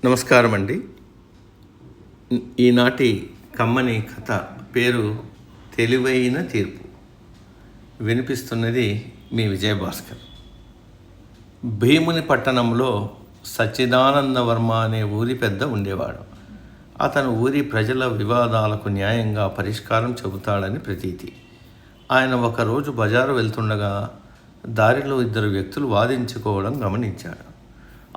నమస్కారం అండి. ఈనాటి కమ్మని కథ పేరు తెలివైన తీర్పు. వినిపిస్తున్నది మీ విజయభాస్కర్. భీముని పట్టణంలో సచ్చిదానందవర్మ అనే ఊరి పెద్ద ఉండేవాడు. అతను ఊరి ప్రజల వివాదాలకు న్యాయంగా పరిష్కారం చెబుతాడని ప్రతీతి. ఆయన ఒకరోజు బజారు వెళ్తుండగా దారిలో ఇద్దరు వ్యక్తులు వాదించుకోవడం గమనించాడు.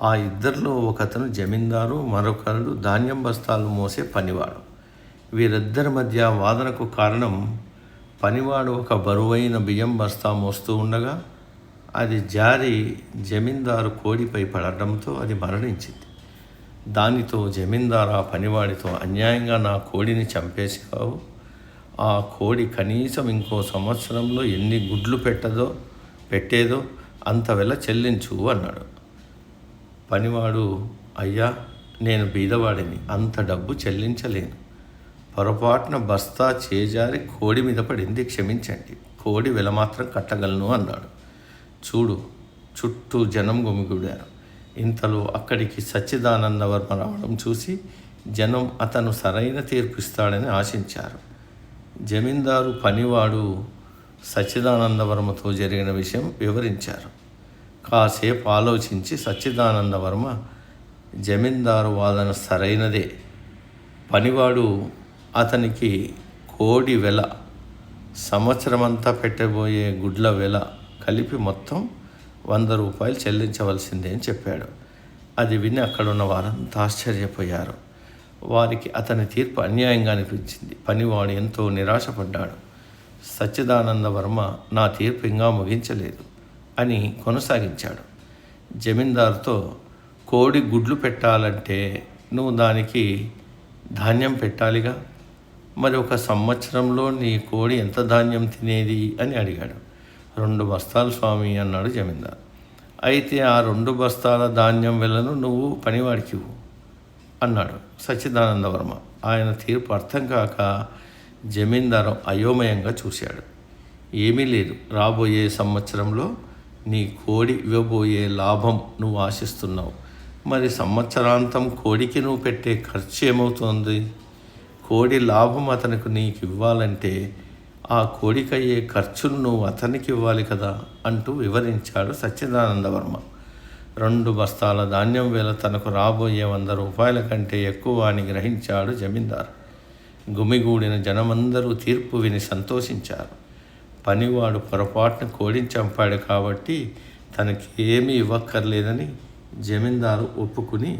ఆ ఇద్దరిలో ఒకతను జమీందారు, మరొకరు ధాన్యం బస్తాలు మోసే పనివాడు. వీరిద్దరి మధ్య వాదనకు కారణం, పనివాడు ఒక బరువైన బియ్యం బస్తా మోస్తూ ఉండగా అది జారి జమీందారు కోడిపై పడడంతో అది మరణించింది. దానితో జమీందారు ఆ పనివాడితో, అన్యాయంగా నా కోడిని చంపేశావు, ఆ కోడి కనీసం ఇంకో సంవత్సరంలో ఎన్ని గుడ్లు పెట్టేదో అంత వెల చెల్లించు అన్నాడు. పనివాడు, అయ్యా, నేను బీదవాడిని, అంత డబ్బు చెల్లించలేను. పొరపాటున బస్తా చేజారి కోడి మీద పడింది, క్షమించండి, కోడి వెల మాత్రం కట్టగలను అన్నాడు. చుట్టూ జనం గుమిగూడారు. ఇంతలో అక్కడికి సచ్చిదానందవర్మ రావడం చూసి జనం అతను సరైన తీర్పు ఇస్తాడని ఆశించారు. జమీందారు, పనివాడు సచ్చిదానందవర్మతో జరిగిన విషయం వివరించారు. కాసేపు ఆలోచించి సచ్చిదానందవర్మ, జమీందారు వాదన సరైనదే, పనివాడు అతనికి కోడి వెల, సంవత్సరమంతా పెట్టబోయే గుడ్ల వెల కలిపి మొత్తం 100 రూపాయలు చెల్లించవలసిందే అని చెప్పాడు. అది విని అక్కడున్న వారంతా ఆశ్చర్యపోయారు. వారికి అతని తీర్పు అన్యాయంగా అనిపించింది. పనివాడు ఎంతో నిరాశపడ్డాడు. సచ్చిదానందవర్మ, నా తీర్పు ఇంకా ముగించలేదు అని కొనసాగించాడు. జమీందారుతో, కోడి గుడ్లు పెట్టాలంటే నువ్వు దానికి ధాన్యం పెట్టాలిగా, మరి ఒక సంవత్సరంలో నీ కోడి ఎంత ధాన్యం తినేది అని అడిగాడు. 2 బస్తాలు స్వామి అన్నాడు జమీందారు. అయితే ఆ 2 బస్తాల ధాన్యం వెలను నువ్వు పనివాడికి ఇవ్వు అన్నాడు సచ్చిదానందవర్మ. ఆయన తీర్పు అర్థం కాక జమీందారు అయోమయంగా చూశాడు. ఏమీ లేదు, రాబోయే సంవత్సరంలో నీ కోడి ఇవ్వబోయే లాభం నువ్వు ఆశిస్తున్నావు, మరి సంవత్సరాంతం కోడికి నువ్వు పెట్టే ఖర్చు ఏమవుతుంది? కోడి లాభం అతనికి నీకు ఇవ్వాలంటే ఆ కోడికయ్యే ఖర్చును నువ్వు అతనికి ఇవ్వాలి కదా అంటూ వివరించాడు సచ్చిదానందవర్మ. 2 బస్తాల ధాన్యం వేళ తనకు రాబోయే 100 రూపాయల కంటే ఎక్కువ అని గ్రహించాడు జమీందారు. గుమిగూడిన జనమందరూ తీర్పు విని సంతోషించారు. పనివాడు పొరపాటున కోడిని చంపాడు కాబట్టి తనకి ఏమీ ఇవ్వక్కర్లేదని జమీందారు ఒప్పుకుని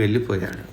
వెళ్ళిపోయాడు.